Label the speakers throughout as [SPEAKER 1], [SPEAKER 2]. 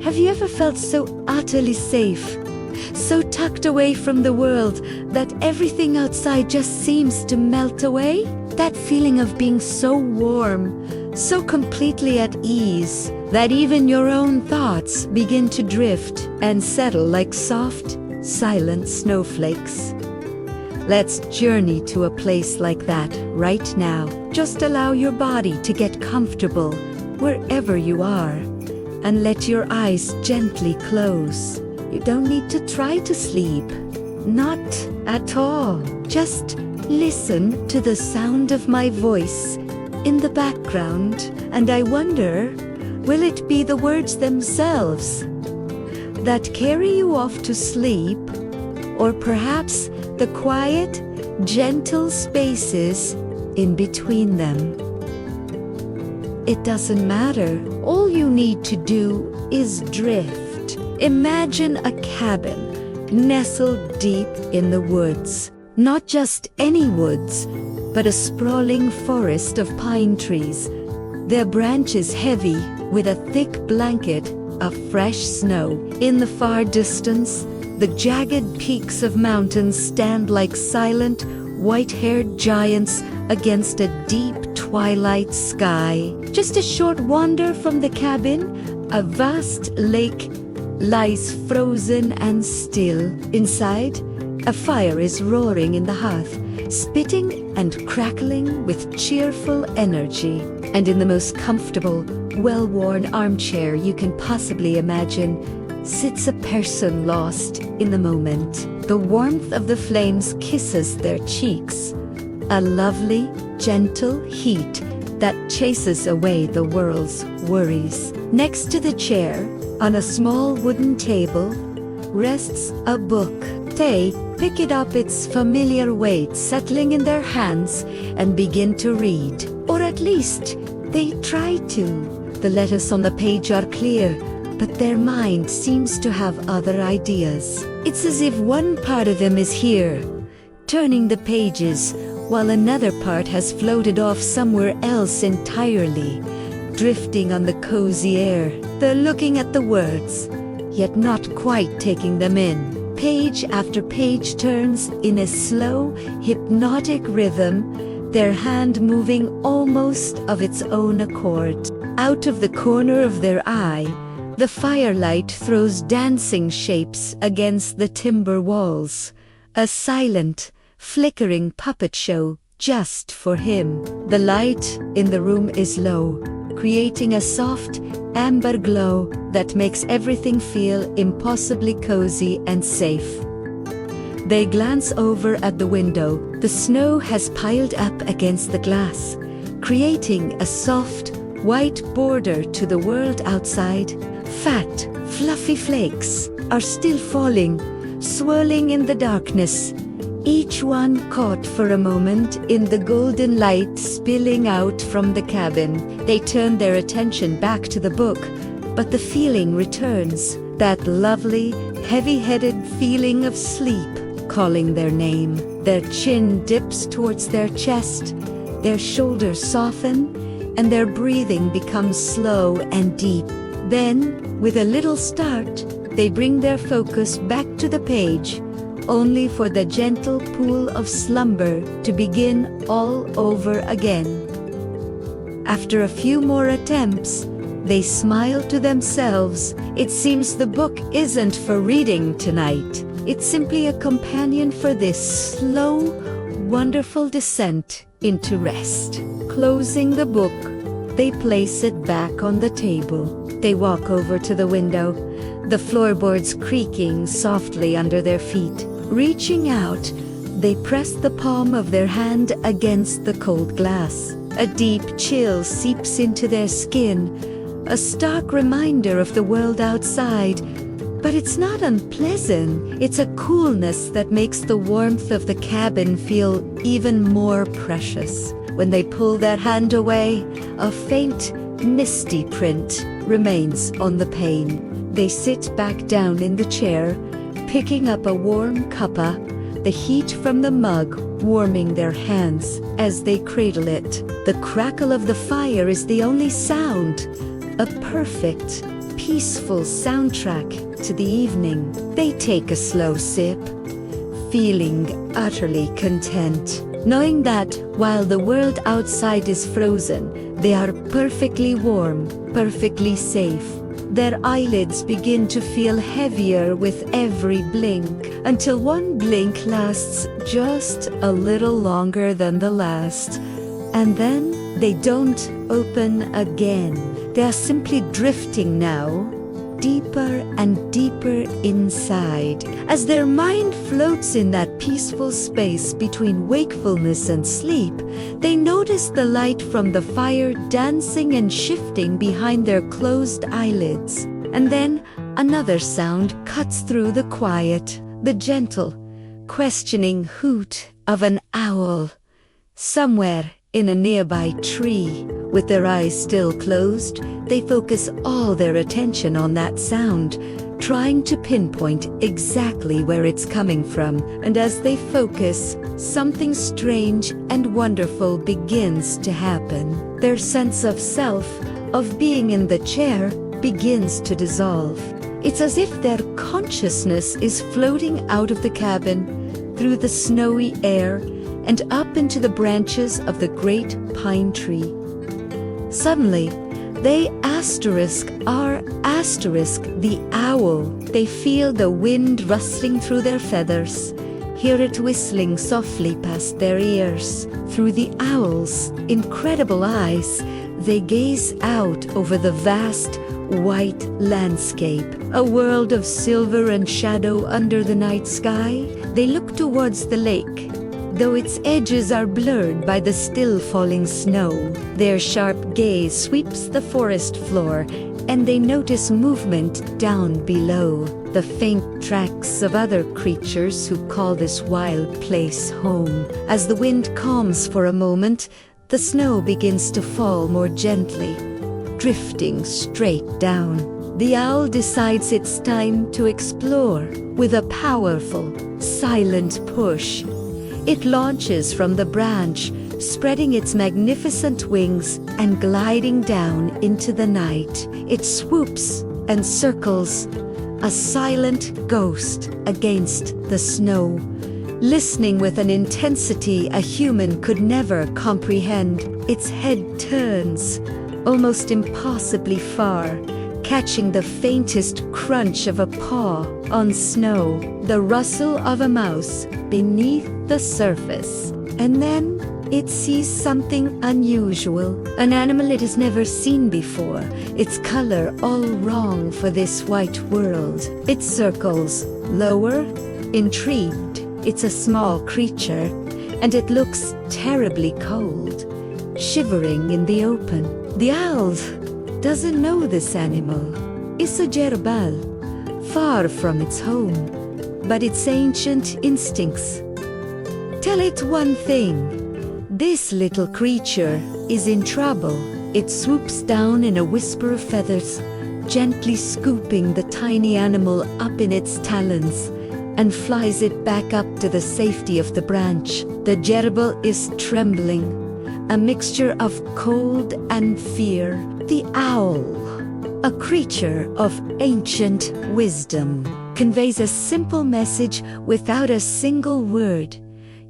[SPEAKER 1] Have you ever felt so utterly safe, so tucked away from the world that everything outside just seems to melt away? That feeling of being so warm, so completely at ease, that even your own thoughts begin to drift and settle like soft, silent snowflakes. Let's journey to a place like that right now. Just allow your body to get comfortable wherever you are, and let your eyes gently close. You don't need to try to sleep. Not at all. Just listen to the sound of my voice in the background, and I wonder, will it be the words themselves that carry you off to sleep, or perhaps the quiet, gentle spaces in between them? It doesn't matter. All you need to do is drift. Imagine a cabin nestled deep in the woods. Not just any woods, but a sprawling forest of pine trees, their branches heavy with a thick blanket of fresh snow. In the far distance, the jagged peaks of mountains stand like silent, white-haired giants against a deep twilight sky. Just a short wander from the cabin, a vast lake lies frozen and still. Inside, a fire is roaring in the hearth, spitting and crackling with cheerful energy. And in the most comfortable, well-worn armchair you can possibly imagine sits a person lost in the moment. The warmth of the flames kisses their cheeks, a lovely, gentle heat that chases away the world's worries. Next to the chair, on a small wooden table, rests a book. They pick it up, its familiar weight settling in their hands, and begin to read. Or at least, they try to. The letters on the page are clear, but their mind seems to have other ideas. It's as if one part of them is here, turning the pages, while another part has floated off somewhere else entirely, drifting on the cozy air. They're looking at the words, yet not quite taking them in. Page after page turns in a slow, hypnotic rhythm, their hand moving almost of its own accord. Out of the corner of their eye, the firelight throws dancing shapes against the timber walls, a silent, flickering puppet show just for him. The light in the room is low, creating a soft, amber glow that makes everything feel impossibly cozy and safe. They glance over at the window. The snow has piled up against the glass, creating a soft, white border to the world outside. Fat, fluffy flakes are still falling, swirling in the darkness, each one caught for a moment in the golden light spilling out from the cabin. They turn their attention back to the book, but the feeling returns, that lovely, heavy-headed feeling of sleep calling their name. Their chin dips towards their chest, their shoulders soften, and their breathing becomes slow and deep. Then, with a little start, they bring their focus back to the page, only for the gentle pool of slumber to begin all over again. After a few more attempts, they smile to themselves. It seems the book isn't for reading tonight. It's simply a companion for this slow, wonderful descent into rest. Closing the book, they place it back on the table. They walk over to the window, the floorboards creaking softly under their feet. Reaching out, they press the palm of their hand against the cold glass. A deep chill seeps into their skin, a stark reminder of the world outside. But it's not unpleasant. It's a coolness that makes the warmth of the cabin feel even more precious. When they pull their hand away, a faint, misty print remains on the pane. They sit back down in the chair, picking up a warm cuppa, the heat from the mug warming their hands as they cradle it. The crackle of the fire is the only sound, a perfect, peaceful soundtrack to the evening. They take a slow sip, feeling utterly content, knowing that while the world outside is frozen, they are perfectly warm, perfectly safe. Their eyelids begin to feel heavier with every blink, until one blink lasts just a little longer than the last. And then they don't open again. They are simply drifting now, deeper and deeper inside. As their mind floats in that peaceful space between wakefulness and sleep, they notice the light from the fire dancing and shifting behind their closed eyelids. And then another sound cuts through the quiet, the gentle, questioning hoot of an owl. Somewhere in a nearby tree, with their eyes still closed, they focus all their attention on that sound, trying to pinpoint exactly where it's coming from. And as they focus, something strange and wonderful begins to happen. Their sense of self, of being in the chair, begins to dissolve. It's as if their consciousness is floating out of the cabin, through the snowy air, and up into the branches of the great pine tree. Suddenly, they are the owl. They feel the wind rustling through their feathers, hear it whistling softly past their ears. Through the owl's incredible eyes, they gaze out over the vast, white landscape, a world of silver and shadow under the night sky. They look towards the lake, though its edges are blurred by the still falling snow. Their sharp gaze sweeps the forest floor, and they notice movement down below, the faint tracks of other creatures who call this wild place home. As the wind calms for a moment, the snow begins to fall more gently, drifting straight down. The owl decides it's time to explore. With a powerful, silent push, it launches from the branch, spreading its magnificent wings and gliding down into the night. It swoops and circles, a silent ghost against the snow, listening with an intensity a human could never comprehend. Its head turns, almost impossibly far, catching the faintest crunch of a paw on snow, the rustle of a mouse beneath the surface. And then it sees something unusual, an animal it has never seen before, its color all wrong for this white world. It circles lower, intrigued. It's a small creature, and it looks terribly cold, shivering in the open. The owl doesn't know this animal. It's a gerbal, far from its home, but its ancient instincts tell it one thing. This little creature is in trouble. It swoops down in a whisper of feathers, gently scooping the tiny animal up in its talons, and flies it back up to the safety of the branch. The gerbil is trembling, a mixture of cold and fear. The owl, a creature of ancient wisdom, conveys a simple message without a single word.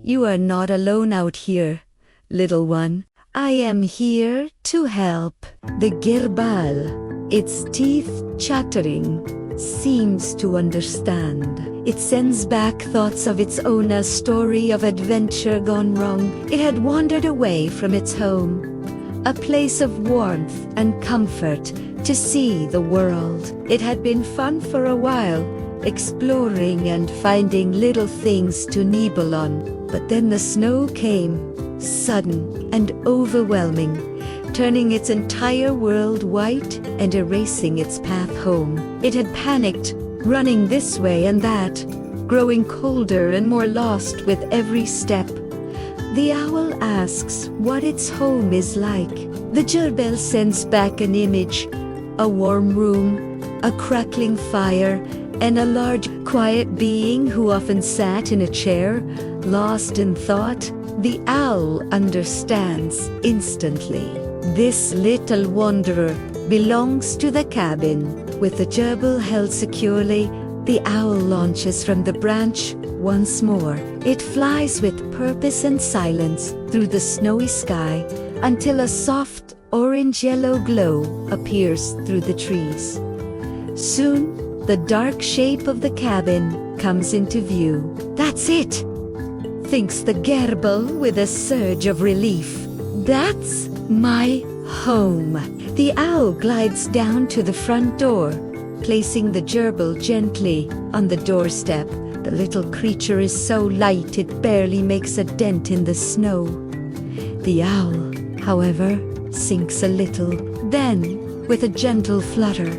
[SPEAKER 1] You are not alone out here, little one. I am here to help. The girbal, its teeth chattering, seems to understand. It sends back thoughts of its own, a story of adventure gone wrong. It had wandered away from its home, a place of warmth and comfort, to see the world. It had been fun for a while, exploring and finding little things to nibble on. But then the snow came, sudden and overwhelming, turning its entire world white and erasing its path home. It had panicked, running this way and that, growing colder and more lost with every step. The owl asks what its home is like. The gerbil sends back an image, a warm room, a crackling fire, and a large, quiet being who often sat in a chair, lost in thought. The owl understands instantly. This little wanderer belongs to the cabin. With the gerbil held securely, the owl launches from the branch once more. It flies with purpose and silence through the snowy sky until a soft orange-yellow glow appears through the trees. Soon, the dark shape of the cabin comes into view. "That's it," thinks the gerbil with a surge of relief. "That's my home." The owl glides down to the front door, placing the gerbil gently on the doorstep. The little creature is so light it barely makes a dent in the snow. The owl, however, sinks a little. Then, with a gentle flutter,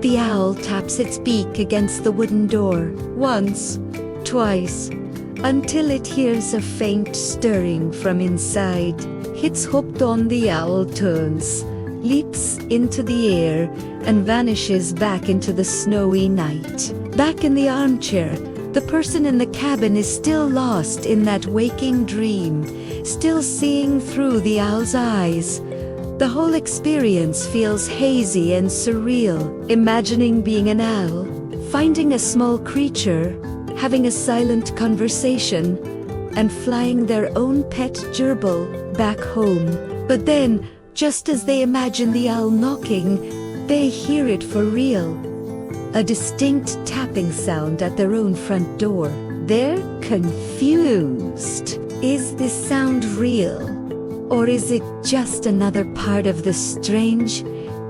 [SPEAKER 1] the owl taps its beak against the wooden door, once, twice, until it hears a faint stirring from inside. It's hooked on. The owl turns, leaps into the air, and vanishes back into the snowy night. Back in the armchair, the person in the cabin is still lost in that waking dream, still seeing through the owl's eyes. The whole experience feels hazy and surreal, imagining being an owl, finding a small creature, having a silent conversation, and flying their own pet gerbil back home. But then, just as they imagine the owl knocking, they hear it for real. A distinct tapping sound at their own front door. They're confused. Is this sound real? Or is it just another part of the strange,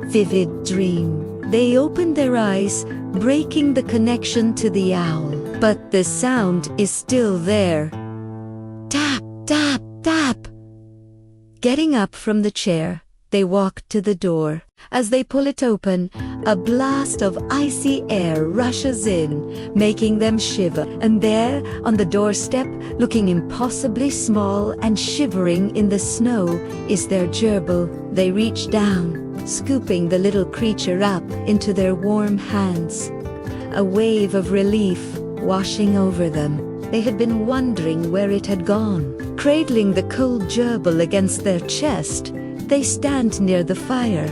[SPEAKER 1] vivid dream? They open their eyes, breaking the connection to the owl. But the sound is still there. Tap, tap, tap. Getting up from the chair, they walk to the door. As they pull it open, a blast of icy air rushes in, making them shiver. And there, on the doorstep, looking impossibly small and shivering in the snow, is their gerbil. They reach down, scooping the little creature up into their warm hands. A wave of relief washing over them. They had been wondering where it had gone. Cradling the cold gerbil against their chest, they stand near the fire,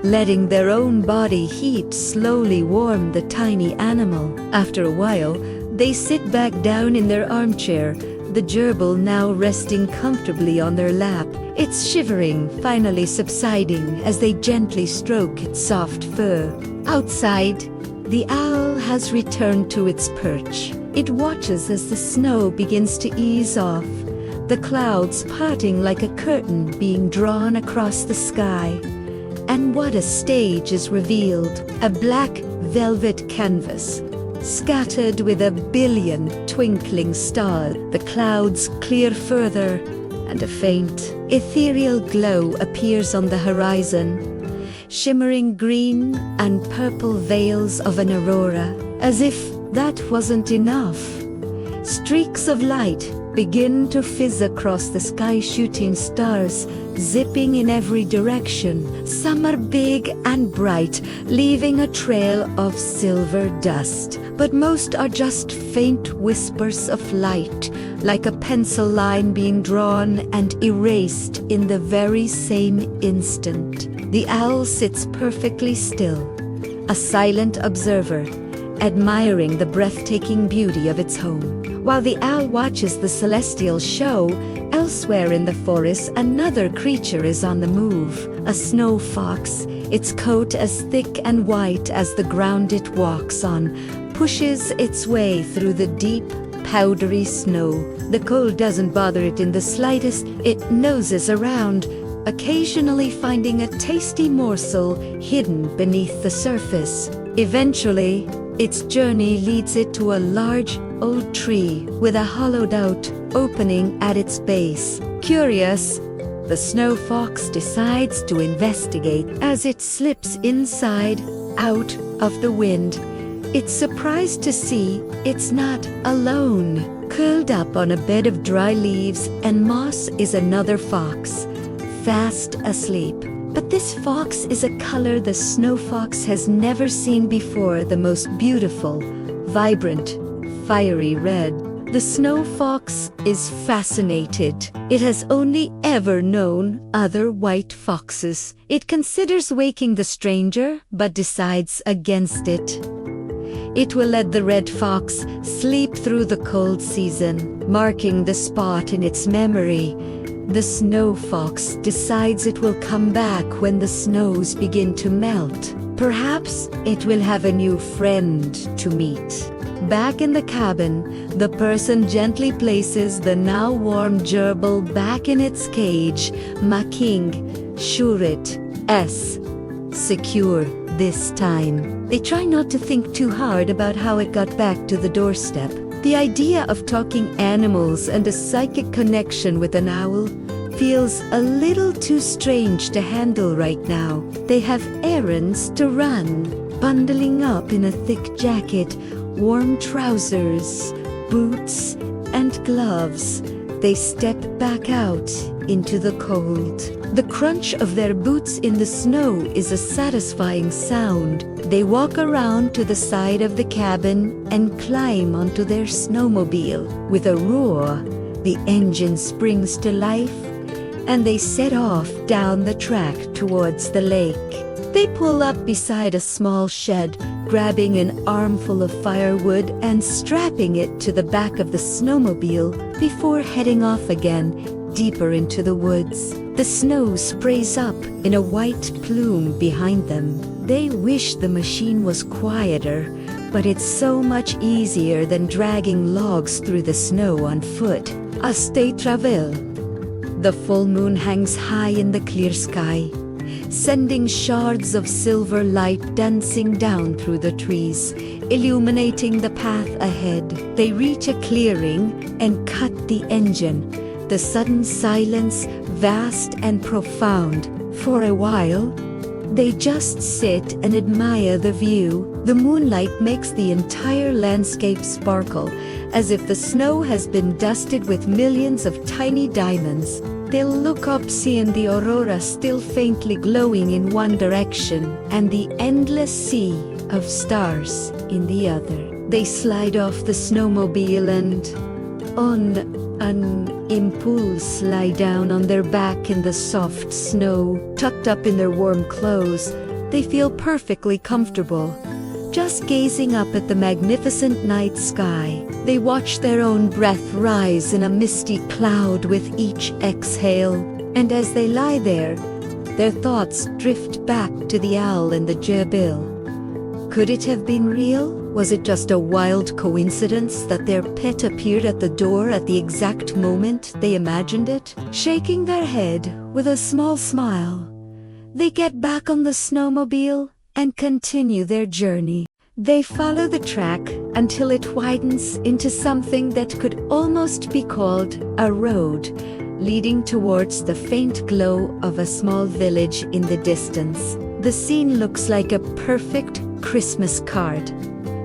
[SPEAKER 1] letting their own body heat slowly warm the tiny animal. After a while, they sit back down in their armchair, the gerbil now resting comfortably on their lap, its shivering finally subsiding as they gently stroke its soft fur. Outside, the owl has returned to its perch. It watches as the snow begins to ease off, the clouds parting like a curtain being drawn across the sky. And what a stage is revealed, a black velvet canvas, scattered with a billion twinkling stars. The clouds clear further, and a faint, ethereal glow appears on the horizon, shimmering green and purple veils of an aurora. As if that wasn't enough, streaks of light begin to fizz across the sky, shooting stars zipping in every direction. Some are big and bright, leaving a trail of silver dust. But most are just faint whispers of light, like a pencil line being drawn and erased in the very same instant. The owl sits perfectly still, a silent observer, admiring the breathtaking beauty of its home. While the owl watches the celestial show, elsewhere in the forest another creature is on the move. A snow fox, its coat as thick and white as the ground it walks on, pushes its way through the deep, powdery snow. The cold doesn't bother it in the slightest. It noses around, occasionally finding a tasty morsel hidden beneath the surface. Eventually, its journey leads it to a large, old tree with a hollowed-out opening at its base. Curious, the snow fox decides to investigate. As it slips inside, out of the wind, it's surprised to see it's not alone. Curled up on a bed of dry leaves and moss is another fox, fast asleep. But this fox is a color the snow fox has never seen before, the most beautiful, vibrant, fiery red. The snow fox is fascinated. It has only ever known other white foxes. It considers waking the stranger, but decides against it. It will let the red fox sleep through the cold season, marking the spot in its memory. The snow fox decides it will come back when the snows begin to melt. Perhaps it will have a new friend to meet. Back in the cabin, the person gently places the now warm gerbil back in its cage, making sure it is secure this time. They try not to think too hard about how it got back to the doorstep. The idea of talking animals and a psychic connection with an owl feels a little too strange to handle right now. They have errands to run, bundling up in a thick jacket, warm trousers, boots, and gloves. They step back out into the cold. The crunch of their boots in the snow is a satisfying sound. They walk around to the side of the cabin and climb onto their snowmobile. With a roar, the engine springs to life, and they set off down the track towards the lake. They pull up beside a small shed, grabbing an armful of firewood and strapping it to the back of the snowmobile before heading off again, deeper into the woods. The snow sprays up in a white plume behind them. They wish the machine was quieter, but it's so much easier than dragging logs through the snow on foot. As they travel, the full moon hangs high in the clear sky, sending shards of silver light dancing down through the trees, illuminating the path ahead. They reach a clearing and cut the engine. The sudden silence, vast and profound. For a while, they just sit and admire the view. The moonlight makes the entire landscape sparkle, as if the snow has been dusted with millions of tiny diamonds. They'll look up, seeing the aurora still faintly glowing in one direction and the endless sea of stars in the other. They slide off the snowmobile and, on an impulse, lie down on their back in the soft snow. Tucked up in their warm clothes, they feel perfectly comfortable, just gazing up at the magnificent night sky. They watch their own breath rise in a misty cloud with each exhale, and as they lie there, their thoughts drift back to the owl and the gerbil. Could it have been real? Was it just a wild coincidence that their pet appeared at the door at the exact moment they imagined it? Shaking their head with a small smile, they get back on the snowmobile and continue their journey. They follow the track until it widens into something that could almost be called a road, leading towards the faint glow of a small village in the distance. The scene looks like a perfect Christmas card.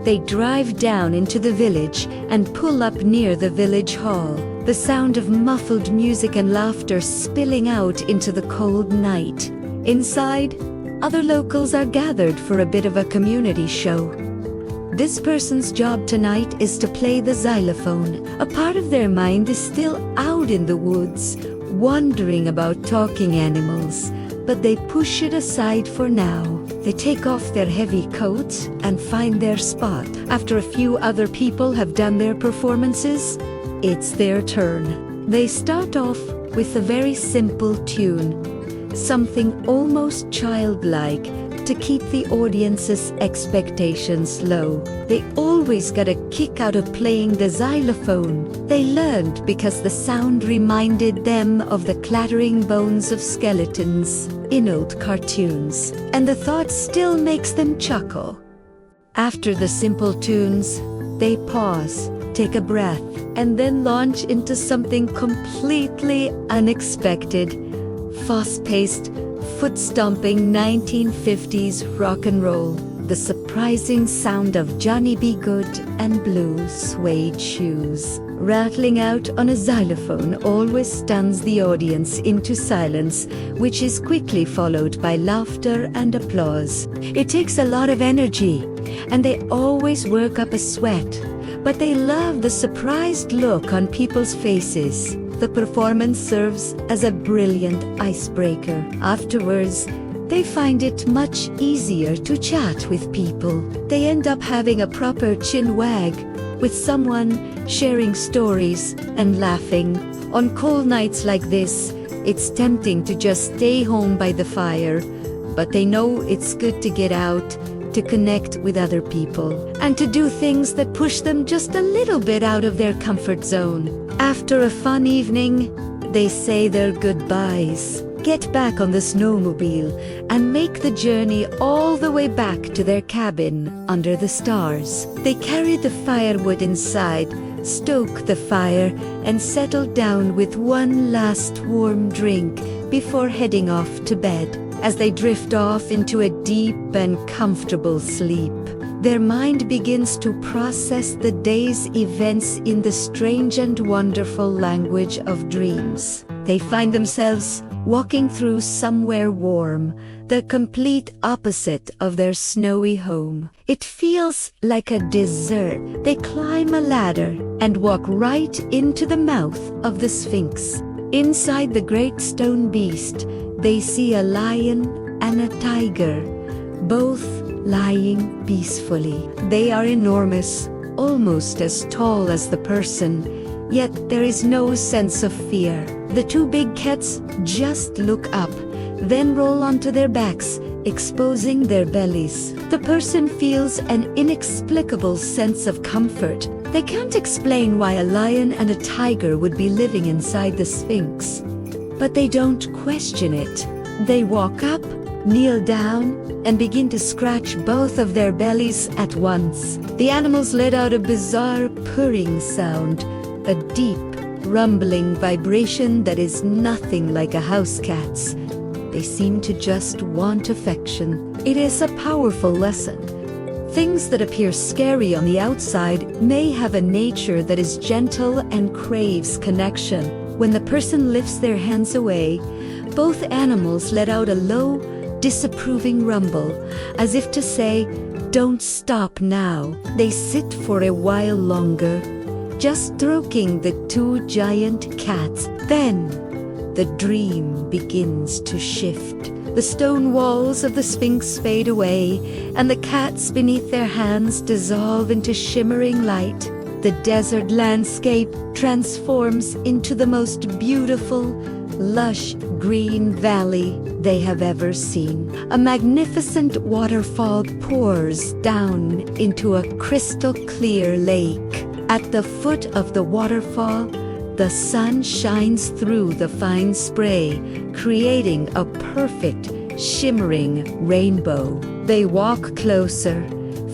[SPEAKER 1] They drive down into the village and pull up near the village hall, the sound of muffled music and laughter spilling out into the cold night. Inside, other locals are gathered for a bit of a community show. This person's job tonight is to play the xylophone. A part of their mind is still out in the woods, wondering about talking animals, but they push it aside for now. They take off their heavy coats and find their spot. After a few other people have done their performances, it's their turn. They start off with a very simple tune, something almost childlike, to keep the audience's expectations low. They always got a kick out of playing the xylophone. They learned because the sound reminded them of the clattering bones of skeletons in old cartoons, and the thought still makes them chuckle. After the simple tunes, they pause, take a breath, and then launch into something completely unexpected. Fast-paced, foot-stomping 1950s rock and roll, the surprising sound of Johnny B. Good and blue suede shoes. rattling out on a xylophone always stuns the audience into silence, which is quickly followed by laughter and applause. It takes a lot of energy, and they always work up a sweat, but they love the surprised look on people's faces. The performance serves as a brilliant icebreaker. Afterwards, they find it much easier to chat with people. They end up having a proper chin wag with someone, sharing stories and laughing. On cold nights like this, it's tempting to just stay home by the fire, but they know it's good to get out, to connect with other people, and to do things that push them just a little bit out of their comfort zone. After a fun evening, they say their goodbyes, get back on the snowmobile, and make the journey all the way back to their cabin under the stars. They carry the firewood inside, stoke the fire, and settle down with one last warm drink before heading off to bed. As they drift off into a deep and comfortable sleep, their mind begins to process the day's events in the strange and wonderful language of dreams. They find themselves walking through somewhere warm, the complete opposite of their snowy home. It feels like a dessert. They climb a ladder and walk right into the mouth of the Sphinx. Inside the great stone beast, they see a lion and a tiger, both lying peacefully. They are enormous, almost as tall as the person, yet there is no sense of fear. The two big cats just look up, then roll onto their backs, exposing their bellies. The person feels an inexplicable sense of comfort. They can't explain why a lion and a tiger would be living inside the Sphinx, but they don't question it. They walk up, kneel down, and begin to scratch both of their bellies at once. The animals let out a bizarre purring sound, a deep, rumbling vibration that is nothing like a house cat's. They seem to just want affection. It is a powerful lesson. Things that appear scary on the outside may have a nature that is gentle and craves connection. When the person lifts their hands away, both animals let out a low, disapproving rumble, as if to say, "Don't stop now." They sit for a while longer, just stroking the two giant cats. Then, the dream begins to shift. The stone walls of the Sphinx fade away, and the cats beneath their hands dissolve into shimmering light. The desert landscape transforms into the most beautiful, lush green valley they have ever seen. A magnificent waterfall pours down into a crystal clear lake. At the foot of the waterfall, the sun shines through the fine spray, creating a perfect, shimmering rainbow. They walk closer,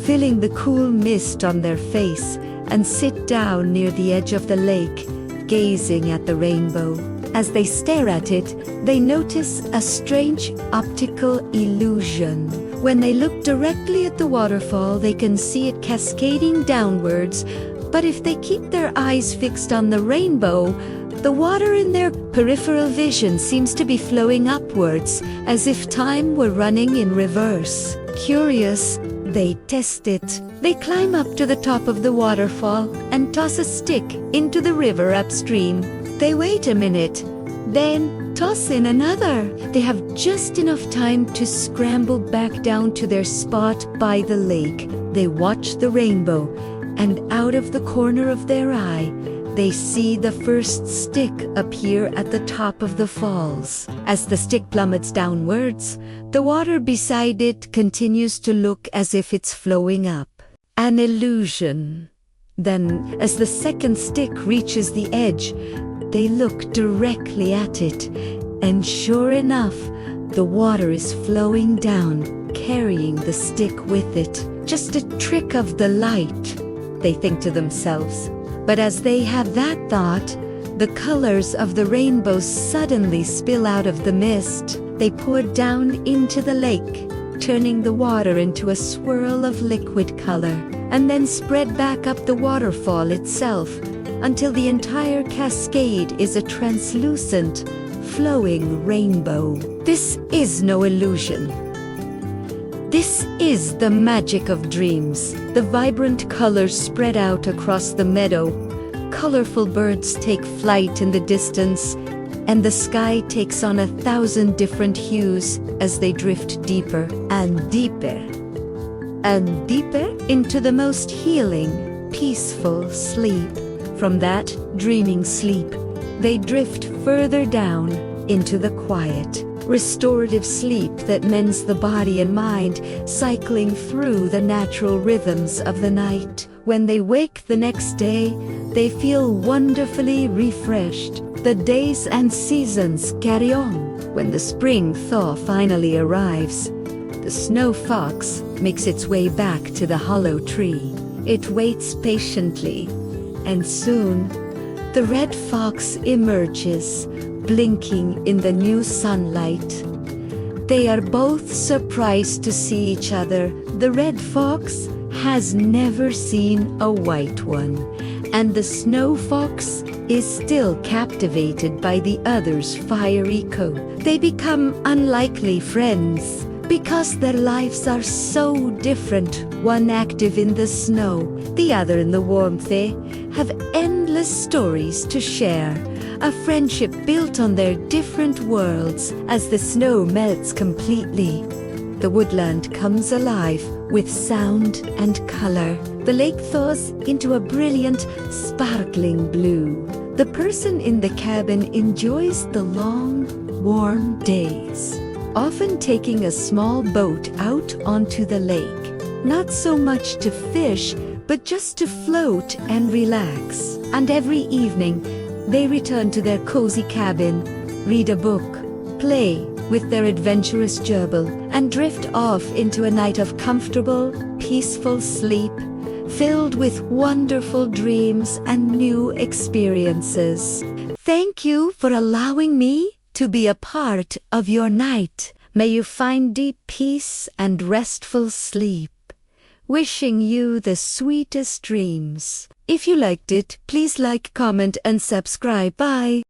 [SPEAKER 1] feeling the cool mist on their face, and sit down near the edge of the lake, gazing at the rainbow. As they stare at it, they notice a strange optical illusion. When they look directly at the waterfall, they can see it cascading downwards, but if they keep their eyes fixed on the rainbow, the water in their peripheral vision seems to be flowing upwards, as if time were running in reverse. Curious, they test it. They climb up to the top of the waterfall and toss a stick into the river upstream. They wait a minute, then toss in another. They have just enough time to scramble back down to their spot by the lake. They watch the rainbow, and out of the corner of their eye, they see the first stick appear at the top of the falls. As the stick plummets downwards, the water beside it continues to look as if it's flowing up. An illusion. Then, as the second stick reaches the edge, they look directly at it, and sure enough, the water is flowing down, carrying the stick with it. Just a trick of the light, they think to themselves. But as they have that thought, the colors of the rainbow suddenly spill out of the mist. They pour down into the lake, turning the water into a swirl of liquid color, and then spread back up the waterfall itself, until the entire cascade is a translucent, flowing rainbow. This is no illusion. This is the magic of dreams. The vibrant colors spread out across the meadow. Colorful birds take flight in the distance, and the sky takes on 1,000 different hues as they drift deeper and deeper and deeper into the most healing, peaceful sleep. From that dreaming sleep, they drift further down into the quiet, restorative sleep that mends the body and mind, cycling through the natural rhythms of the night. When they wake the next day, they feel wonderfully refreshed. The days and seasons carry on. When the spring thaw finally arrives, the snow fox makes its way back to the hollow tree. It waits patiently, and soon the red fox emerges, blinking in the new sunlight. They are both surprised to see each other. The red fox has never seen a white one, and the snow fox is still captivated by the other's fiery coat. They become unlikely friends because their lives are so different. One active in the snow, the other in the warmth. They have endless stories to share, a friendship built on their different worlds. As the snow melts completely, the woodland comes alive with sound and color. The lake thaws into a brilliant, sparkling blue. The person in the cabin enjoys the long, warm days, often taking a small boat out onto the lake, not so much to fish, but just to float and relax. And every evening, they return to their cozy cabin, read a book, play with their adventurous gerbil, and drift off into a night of comfortable, peaceful sleep, filled with wonderful dreams and new experiences. Thank you for allowing me to be a part of your night. May you find deep peace and restful sleep. Wishing you the sweetest dreams. If you liked it, please like, comment, and subscribe. Bye.